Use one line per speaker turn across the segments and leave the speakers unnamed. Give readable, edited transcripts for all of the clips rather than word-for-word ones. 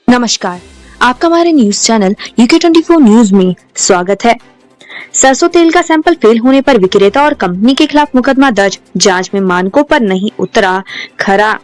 नमस्कार, आपका हमारे न्यूज चैनल UK24 न्यूज में स्वागत है। सरसों तेल का सैंपल फेल होने पर विक्रेता और कंपनी के खिलाफ मुकदमा दर्ज, जांच में मानकों पर नहीं उतरा खरा।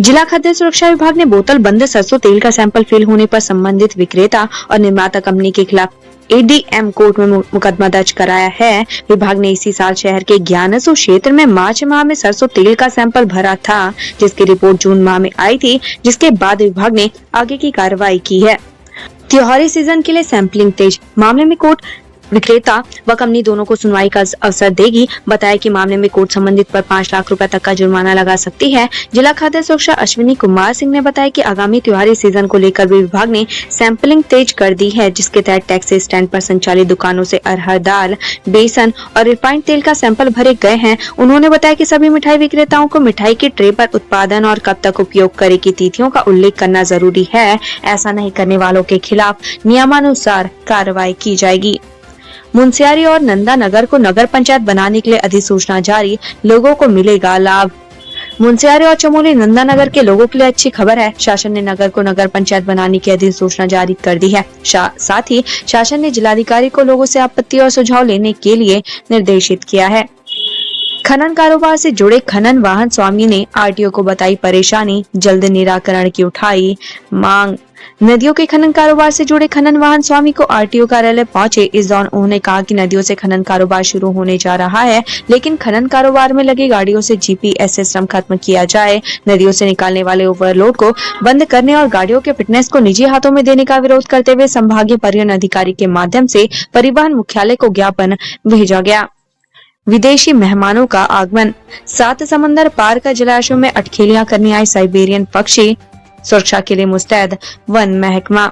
जिला खाद्य सुरक्षा विभाग ने बोतल बंद सरसों तेल का सैंपल फेल होने पर संबंधित विक्रेता और निर्माता कंपनी के खिलाफ ADM कोर्ट में मुकदमा दर्ज कराया है। विभाग ने इसी साल शहर के ज्ञानसू क्षेत्र में मार्च माह में सरसों तेल का सैंपल भरा था, जिसकी रिपोर्ट जून माह में आई थी, जिसके बाद विभाग ने आगे की कार्रवाई की है। त्योहारी सीजन के लिए सैंपलिंग तेज, मामले में कोर्ट विक्रेता व कंपनी दोनों को सुनवाई का अवसर देगी। बताया कि मामले में कोर्ट संबंधित पर 5 लाख रुपए तक का जुर्माना लगा सकती है। जिला खाद्य सुरक्षा अश्विनी कुमार सिंह ने बताया कि आगामी त्योहारी सीजन को लेकर भी विभाग ने सैंपलिंग तेज कर दी है, जिसके तहत टैक्सी स्टैंड पर संचालित दुकानों से अरहर दाल, बेसन और रिफाइंड तेल का सैंपल भरे गए हैं। उन्होंने बताया कि सभी मिठाई विक्रेताओं को मिठाई की ट्रे पर उत्पादन और कब तक उपयोग करे की तिथियों का उल्लेख करना जरूरी है। ऐसा नहीं करने वालों के खिलाफ नियमानुसार कार्रवाई की जाएगी। मुंशियारी और नंदा नगर को नगर पंचायत बनाने के लिए अधिसूचना जारी, लोगों को मिलेगा लाभ। मुंशियारी और चमोली नंदा नगर के लोगों के लिए अच्छी खबर है। शासन ने नगर को नगर पंचायत बनाने की अधिसूचना जारी कर दी है। साथ ही शासन ने जिलाधिकारी को लोगों से आपत्ति और सुझाव लेने के लिए निर्देशित किया है। खनन कारोबार से जुड़े खनन वाहन स्वामी ने RTO को बताई परेशानी, जल्द निराकरण की उठाई मांग। नदियों के खनन कारोबार से जुड़े खनन वाहन स्वामी को RTO कार्यालय पहुंचे। इस दौरान उन्होंने कहा कि नदियों से खनन कारोबार शुरू होने जा रहा है, लेकिन खनन कारोबार में लगी गाड़ियों से GPS सिस्टम खत्म किया जाए। नदियों से निकालने वाले ओवरलोड को बंद करने और गाड़ियों के फिटनेस को निजी हाथों में देने का विरोध करते हुए संभागीय परिवहन अधिकारी के माध्यम से परिवहन मुख्यालय को ज्ञापन भेजा गया। विदेशी मेहमानों का आगमन, 7 समंदर पार का जलाशयों में अटखेलियां करने आए साइबेरियन पक्षी, सुरक्षा के लिए मुस्तैद वन महकमा।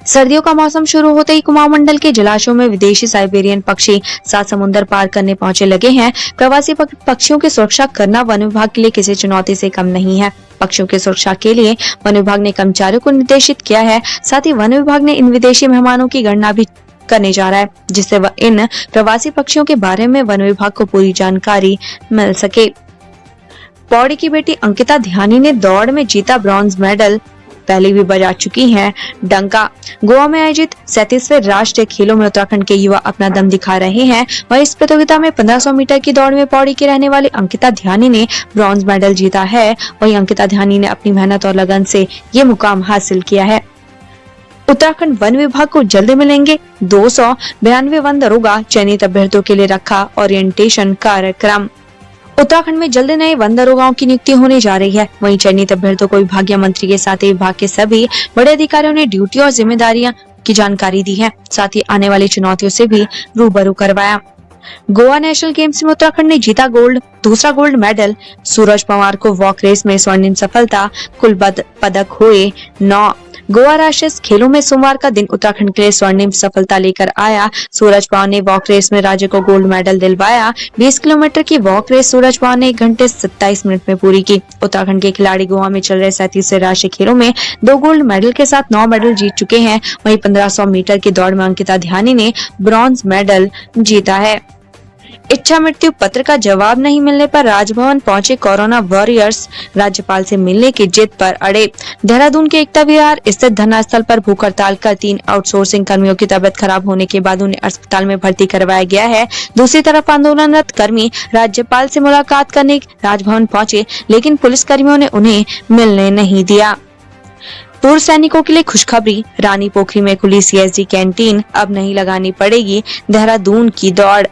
सर्दियों का मौसम शुरू होते ही कुमाऊं मंडल के जलाशयों में विदेशी साइबेरियन पक्षी 7 समुद्र पार करने पहुंचे लगे हैं। प्रवासी पक्षियों की सुरक्षा करना वन विभाग के लिए किसी चुनौती से कम नहीं है। पक्षियों की सुरक्षा के लिए वन विभाग ने कर्मचारियों को निर्देशित किया है। साथ ही वन विभाग ने इन विदेशी मेहमानों की गणना भी करने जा रहा है, जिससे वह इन प्रवासी पक्षियों के बारे में वन विभाग को पूरी जानकारी मिल सके। पौड़ी की बेटी अंकिता ध्यानी ने दौड़ में जीता ब्रॉन्ज मेडल, पहले भी बजा चुकी हैं डंका। गोवा में आयोजित 37वें राष्ट्रीय खेलों में उत्तराखंड के युवा अपना दम दिखा रहे हैं। वहीं इस प्रतियोगिता में 1500 मीटर की दौड़ में पौड़ी की रहने वाली अंकिता ध्यानी ने ब्रॉन्ज मेडल जीता है। वहीं अंकिता ध्यानी ने अपनी मेहनत और लगन से ये मुकाम हासिल किया है। उत्तराखंड वन विभाग को जल्द मिलेंगे 292 वन दरोगा, चयनित अभ्यर्थियों के लिए रखा ओरिएंटेशन कार्यक्रम। उत्तराखंड में जल्द नए वन दरोगाओं की नियुक्ति होने जा रही है। वहीं चयनित अभ्यर्थियों को विभागीय मंत्री के साथ ही विभाग के सभी बड़े अधिकारियों ने ड्यूटी और जिम्मेदारियां की जानकारी दी है। साथ ही आने वाली चुनौतियों से भी रूबरू करवाया। गोवा नेशनल गेम्स में उत्तराखंड ने जीता दूसरा गोल्ड मेडल। सूरज पवार को वॉक रेस में स्वर्णिम सफलता, कुल पदक हुए 9। गोवा राष्ट्रीय खेलों में सोमवार का दिन उत्तराखंड के लिए स्वर्णिम सफलता लेकर आया। सूरज पवार ने वॉक रेस में राज्य को गोल्ड मेडल दिलवाया। 20 किलोमीटर की वॉक रेस सूरज पवार ने 1 घंटे 27 मिनट में पूरी की। उत्तराखंड के खिलाड़ी गोवा में चल रहे 37वें राष्ट्रीय खेलों में 2 गोल्ड मेडल के साथ 9 मेडल जीत चुके हैं। वहीं 1500 मीटर की दौड़ में अंकिता ध्यानी ने ब्रॉन्ज मेडल जीता है। इच्छा मृत्यु पत्र का जवाब नहीं मिलने पर राजभवन पहुंचे कोरोना वॉरियर्स, राज्यपाल से मिलने की जिद पर अड़े। देहरादून के एकता विहार स्थित धरना स्थल पर भूख हड़ताल कर 3 आउटसोर्सिंग कर्मियों की तबियत खराब होने के बाद उन्हें अस्पताल में भर्ती करवाया गया है। दूसरी तरफ आंदोलनरत कर्मी राज्यपाल से मुलाकात करने राजभवन पहुंचे, लेकिन पुलिस कर्मियों ने उन्हें मिलने नहीं दिया। पूर्व सैनिकों के लिए खुशखबरी, रानी पोखरी में खुली CSD कैंटीन, अब नहीं लगानी पड़ेगी देहरादून की दौड़।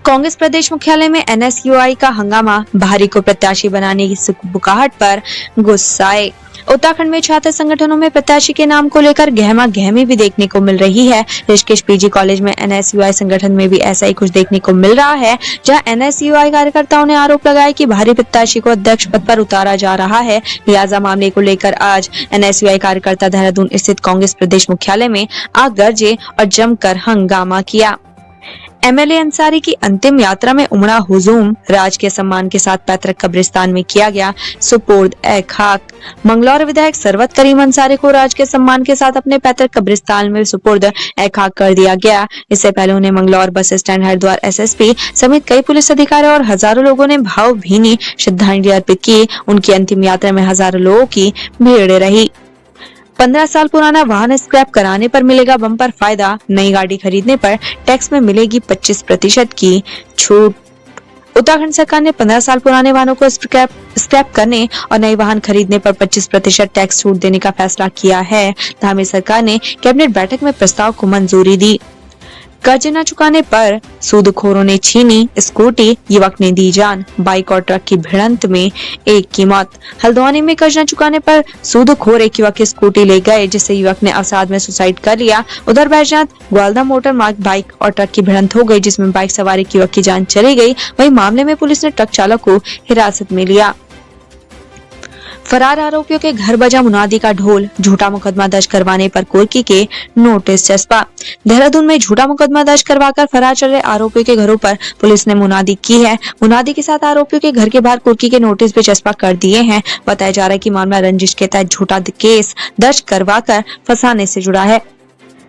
कांग्रेस प्रदेश मुख्यालय में NSUI का हंगामा, भारी को प्रत्याशी बनाने की बुकाहट पर गुस्साए। उत्तराखंड में छात्र संगठनों में प्रत्याशी के नाम को लेकर गहमा गहमी भी देखने को मिल रही है। ऋषिकेश PG कॉलेज में NSUI संगठन में भी ऐसा ही कुछ देखने को मिल रहा है, जहां NSUI कार्यकर्ताओं ने आरोप लगाया कि भारी प्रत्याशी को अध्यक्ष पद पर उतारा जा रहा है। लिहाजा मामले को लेकर आज NSUI कार्यकर्ता देहरादून स्थित कांग्रेस प्रदेश मुख्यालय में आग गरजे और जमकर हंगामा किया। MLA अंसारी की अंतिम यात्रा में उमड़ा हुजूम, राज के सम्मान के साथ पैतृक कब्रिस्तान में किया गया सुपुर्द ए खाक। मंगलौर विधायक सरवत करीम अंसारी को राज के सम्मान के साथ अपने पैतृक कब्रिस्तान में सुपुर्द ए खाक कर दिया गया। इससे पहले उन्हें Manglaur bus stand Haridwar SSP समेत कई पुलिस अधिकारी और हजारों लोगों ने भावभीनी श्रद्धांजलि अर्पित की। उनकी अंतिम यात्रा में हजारों लोगों की भीड़ रही। 15 साल पुराना वाहन स्क्रैप कराने पर मिलेगा बम्पर फायदा, नई गाड़ी खरीदने पर टैक्स में मिलेगी 25% की छूट। उत्तराखंड सरकार ने 15 साल पुराने वाहनों को स्क्रैप करने और नए वाहन खरीदने पर 25% टैक्स छूट देने का फैसला किया है। धामी सरकार ने कैबिनेट बैठक में प्रस्ताव को मंजूरी दी। कर्ज न चुकाने पर सूदखोरों ने छीनी स्कूटी, युवक ने दी जान। बाइक और ट्रक की भिड़ंत में एक की मौत। हल्द्वानी में कर्ज न चुकाने पर सूदखोर एक युवक की स्कूटी ले गए, जिससे युवक ने अवसाद में सुसाइड कर लिया। उधर बैजनाथ ग्वालदा मोटर मार्ग बाइक और ट्रक की भिड़ंत हो गई, जिसमें बाइक सवार एक युवक की जान चली गई। वहीं मामले में पुलिस ने ट्रक चालक को हिरासत में लिया। फरार आरोपियों के घर बजा मुनादी का ढोल, झूठा मुकदमा दर्ज करवाने पर कुर्की के नोटिस चस्पा। देहरादून में झूठा मुकदमा दर्ज करवाकर फरार चल रहे आरोपियों के घरों पर पुलिस ने मुनादी की है। मुनादी के साथ आरोपियों के घर के बाहर कुर्की के नोटिस भी चस्पा कर दिए हैं। बताया जा रहा है कि मामला रंजिश के तहत झूठा केस दर्ज करवाकर फंसाने से जुड़ा है।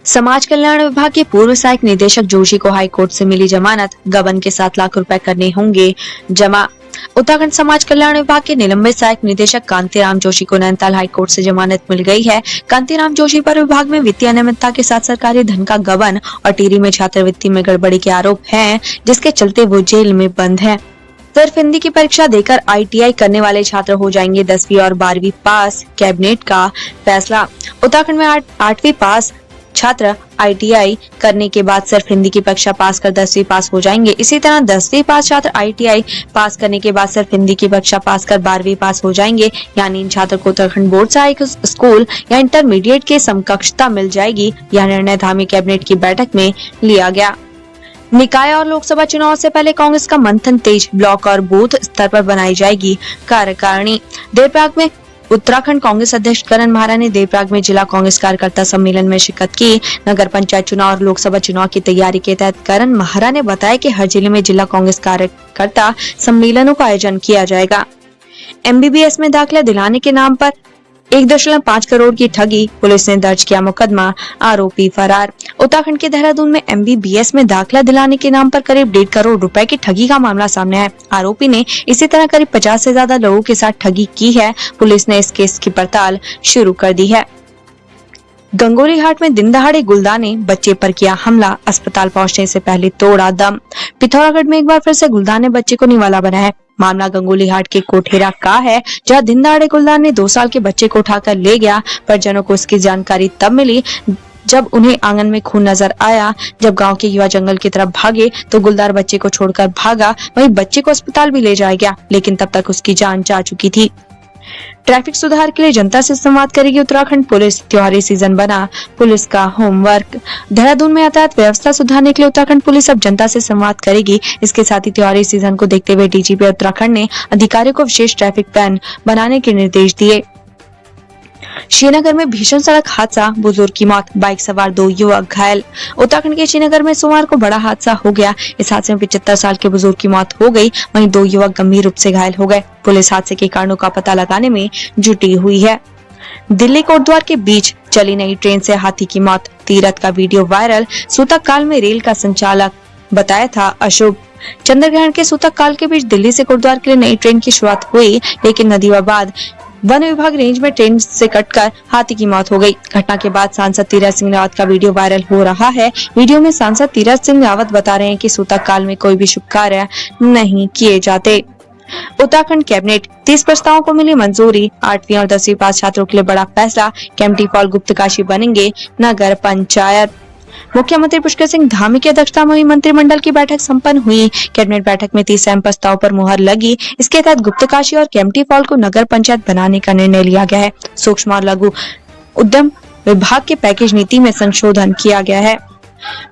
समाज कल्याण विभाग के पूर्व सहायक निदेशक जोशी को हाईकोर्ट से मिली जमानत, गबन के 7 लाख रुपए करने होंगे जमा। उत्तराखंड समाज कल्याण विभाग के निलंबित सहायक निदेशक कांतिराम जोशी को नैनीताल हाईकोर्ट से जमानत मिल गई है। कांतिराम जोशी पर विभाग में वित्तीय अनियमितता के साथ सरकारी धन का गबन और टिहरी में छात्रवृत्ति में गड़बड़ी के आरोप हैं, जिसके चलते वो जेल में बंद है। सिर्फ हिंदी की परीक्षा देकर ITI करने वाले छात्र हो जाएंगे 10वीं और 12वीं पास, कैबिनेट का फैसला। उत्तराखंड में 8वीं पास छात्र ITI करने के बाद सिर्फ हिंदी की परीक्षा पास कर 10वीं पास हो जाएंगे। इसी तरह 10वीं पास छात्र ITI पास करने के बाद सिर्फ हिंदी की परीक्षा पास कर 12वीं पास हो जाएंगे। यानी इन छात्र को उत्तराखंड बोर्ड सहायक स्कूल या इंटरमीडिएट के समकक्षता मिल जाएगी। यह निर्णय धामी कैबिनेट की बैठक में लिया गया। निकाय और लोकसभा चुनाव से पहले कांग्रेस का मंथन तेज, ब्लॉक और बूथ स्तर पर बनाई जाएगी कार्यकारिणी। देवप्रयाग में उत्तराखंड कांग्रेस अध्यक्ष करण महारा ने देवप्रयाग में जिला कांग्रेस कार्यकर्ता सम्मेलन में शिरकत की। नगर पंचायत चुनाव और लोकसभा चुनाव की तैयारी के तहत करण महारा ने बताया कि हर जिले में जिला कांग्रेस कार्यकर्ता सम्मेलनों का आयोजन किया जाएगा। MBBS में दाखिला दिलाने के नाम पर 1.5 करोड़ की ठगी, पुलिस ने दर्ज किया मुकदमा, आरोपी फरार। उत्तराखंड के देहरादून में MBBS में दाखिला दिलाने के नाम पर करीब 1.5 करोड़ रुपए की ठगी का मामला सामने आया। आरोपी ने इसी तरह करीब 50 से ज्यादा लोगों के साथ ठगी की है। पुलिस ने इस केस की पड़ताल शुरू कर दी है। गंगोली हाट में दिन दहाड़े गुलदार ने बच्चे पर किया हमला, अस्पताल पहुंचने से पहले तोड़ा दम। पिथौरागढ़ में एक बार फिर से गुलदार ने बच्चे को निवाला बनाया है। मामला गंगोली हाट के कोठेरा का है, जहां दिन दहाड़े गुलदार ने 2 साल के बच्चे को उठाकर ले गया। परिजनों को इसकी जानकारी तब मिली जब उन्हें आंगन में खून नजर आया। जब गांव के युवा जंगल की तरफ भागे तो गुलदार बच्चे को छोड़कर भागा। वहीं बच्चे को अस्पताल भी ले जाया गया, लेकिन तब तक उसकी जान जा चुकी थी। ट्रैफिक सुधार के लिए जनता से संवाद करेगी उत्तराखंड पुलिस, त्योहारी सीजन बना पुलिस का होमवर्क। देहरादून में यातायात व्यवस्था सुधारने के लिए उत्तराखंड पुलिस अब जनता से संवाद करेगी। इसके साथ ही त्योहारी सीजन को देखते हुए DGP उत्तराखंड ने अधिकारियों को विशेष ट्रैफिक प्लान बनाने के निर्देश दिए। श्रीनगर में भीषण सड़क हादसा, बुजुर्ग की मौत, बाइक सवार 2 युवक घायल। उत्तराखंड के श्रीनगर में सोमवार को बड़ा हादसा हो गया। इस हादसे में 75 साल के बुजुर्ग की मौत हो गई, वहीं 2 युवक गंभीर रूप से घायल हो गए। पुलिस हादसे के कारणों का पता लगाने में जुटी हुई है। दिल्ली कोटद्वार के बीच चली नई ट्रेन से हाथी की मौत, तीरथ का वीडियो वायरल। सूतक काल में रेल का संचालक बताया था अशुभ। चंद्रग्रहण के सूतक काल के बीच दिल्ली से कोटद्वार के लिए नई ट्रेन की शुरुआत हुई, लेकिन नदीवाबाद वन विभाग रेंज में ट्रेन से कटकर हाथी की मौत हो गई। घटना के बाद सांसद तीरथ सिंह रावत का वीडियो वायरल हो रहा है। वीडियो में सांसद तीरथ सिंह रावत बता रहे हैं कि सूतक काल में कोई भी शुभ कार्य नहीं किए जाते। उत्तराखंड कैबिनेट 30 प्रस्तावों को मिली मंजूरी। 8वीं और 10वीं पास छात्रों के लिए बड़ा फैसला, केम्प्टी फॉल गुप्तकाशी बनेंगे नगर पंचायत। मुख्यमंत्री पुष्कर सिंह धामी की अध्यक्षता में हुई मंत्रिमंडल की बैठक संपन्न हुई। कैबिनेट बैठक में 30 अहम प्रस्ताव पर मुहर लगी। इसके तहत गुप्तकाशी और केम्प्टी फॉल को नगर पंचायत बनाने का निर्णय लिया गया है। सूक्ष्म और लघु उद्यम विभाग के पैकेज नीति में संशोधन किया गया है।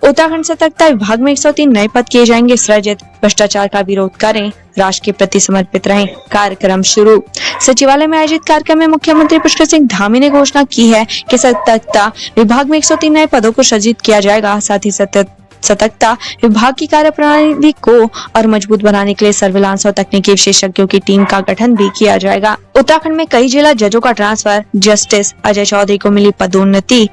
उत्तराखंड सतर्कता विभाग में 103 नए पद किए जाएंगे सृजित। भ्रष्टाचार का विरोध करें, राष्ट्र के प्रति समर्पित रहें, कार्यक्रम शुरू। सचिवालय में आयोजित कार्यक्रम में मुख्यमंत्री पुष्कर सिंह धामी ने घोषणा की है कि सतर्कता विभाग में 103 नए पदों को सृजित किया जाएगा। साथ ही सतर्कता विभाग की कार्यप्रणाली को और मजबूत बनाने के लिए सर्विलांस और तकनीकी विशेषज्ञों की टीम का गठन भी किया जाएगा। उत्तराखंड में कई जिला जजों का ट्रांसफर, जस्टिस अजय चौधरी को मिली पदोन्नति।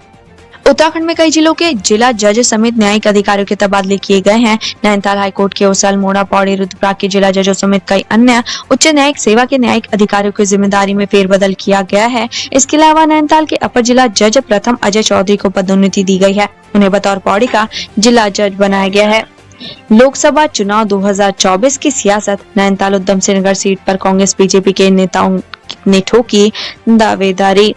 उत्तराखंड में कई जिलों के जिला जज समेत न्यायिक अधिकारियों के तबादले किए गए हैं। नैनीताल हाईकोर्ट के ओसल, मोड़ा, पौड़ी, रुद्रप्रयाग के जिला जजों समेत कई अन्य उच्च न्यायिक सेवा के न्यायिक अधिकारियों की जिम्मेदारी में फेरबदल किया गया है। इसके अलावा नैनीताल के अपर जिला जज प्रथम अजय चौधरी को पदोन्नति दी गई है। उन्हें बतौर पौड़ी का जिला जज बनाया गया है। लोकसभा चुनाव 2024 की सियासत। नैनीताल उधम सिंह नगर सीट पर कांग्रेस बीजेपी के नेताओं ने ठोकी दावेदारी।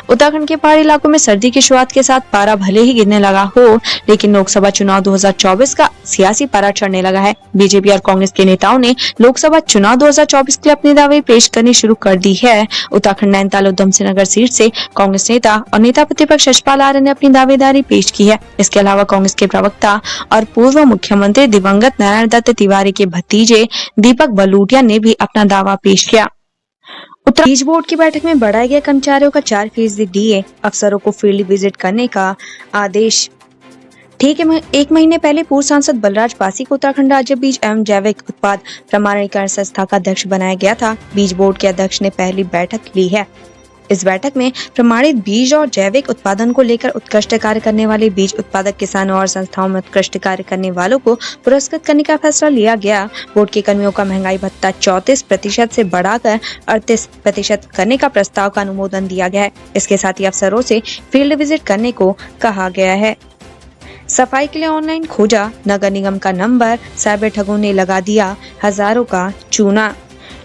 उत्तराखंड के पहाड़ी इलाकों में सर्दी की शुरुआत के साथ पारा भले ही गिरने लगा हो, लेकिन लोकसभा चुनाव 2024 का सियासी पारा चढ़ने लगा है। बीजेपी और कांग्रेस के नेताओं ने लोकसभा चुनाव 2024 के लिए अपने दावे पेश करनी शुरू कर दी है। उत्तराखंड नैनीताल उधम सिंह नगर सीट से कांग्रेस नेता और नेता प्रतिपक्ष यशपाल आर्य ने अपनी दावेदारी पेश की है। इसके अलावा कांग्रेस के प्रवक्ता और पूर्व मुख्यमंत्री दिवंगत नारायण दत्त तिवारी के भतीजे दीपक बलूटिया ने भी अपना दावा पेश किया। बीज बोर्ड की बैठक में बढ़ाए गए कर्मचारियों का 4% डीए, अफसरों को फील्ड विजिट करने का आदेश। ठीक है, एक महीने पहले पूर्व सांसद बलराज पासी को उत्तराखंड राज्य बीज एवं जैविक उत्पाद प्रमाणीकरण संस्था का अध्यक्ष बनाया गया था। बीज बोर्ड के अध्यक्ष ने पहली बैठक ली है। इस बैठक में प्रमाणित बीज और जैविक उत्पादन को लेकर उत्कृष्ट कार्य करने वाले बीज उत्पादक किसानों और संस्थाओं में उत्कृष्ट कार्य करने वालों को पुरस्कृत करने का फैसला लिया गया। बोर्ड के कर्मियों का महंगाई भत्ता 34% से बढ़ाकर 38% करने का प्रस्ताव का अनुमोदन दिया गया है। इसके साथ ही अफसरों से फील्ड विजिट करने को कहा गया है। सफाई के लिए ऑनलाइन खोजा नगर निगम का नंबर, साइबर ठगों ने लगा दिया हजारों का चूना।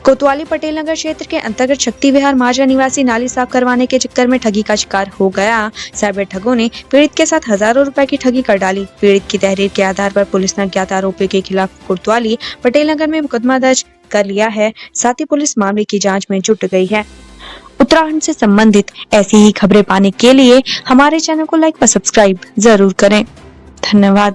कोतवाली पटेल नगर क्षेत्र के अंतर्गत शक्ति विहार माजरा निवासी नाली साफ करवाने के चक्कर में ठगी का शिकार हो गया। साइबर ठगों ने पीड़ित के साथ हजारों रुपए की ठगी कर डाली। पीड़ित की तहरीर के आधार पर पुलिस ने अज्ञात आरोपी के खिलाफ कोतवाली पटेल नगर में मुकदमा दर्ज कर लिया है। साथ ही पुलिस मामले की जाँच में जुट गई है। उत्तराखंड से संबंधित ऐसी ही खबरें पाने के लिए हमारे चैनल को लाइक व सब्सक्राइब जरूर करें। धन्यवाद।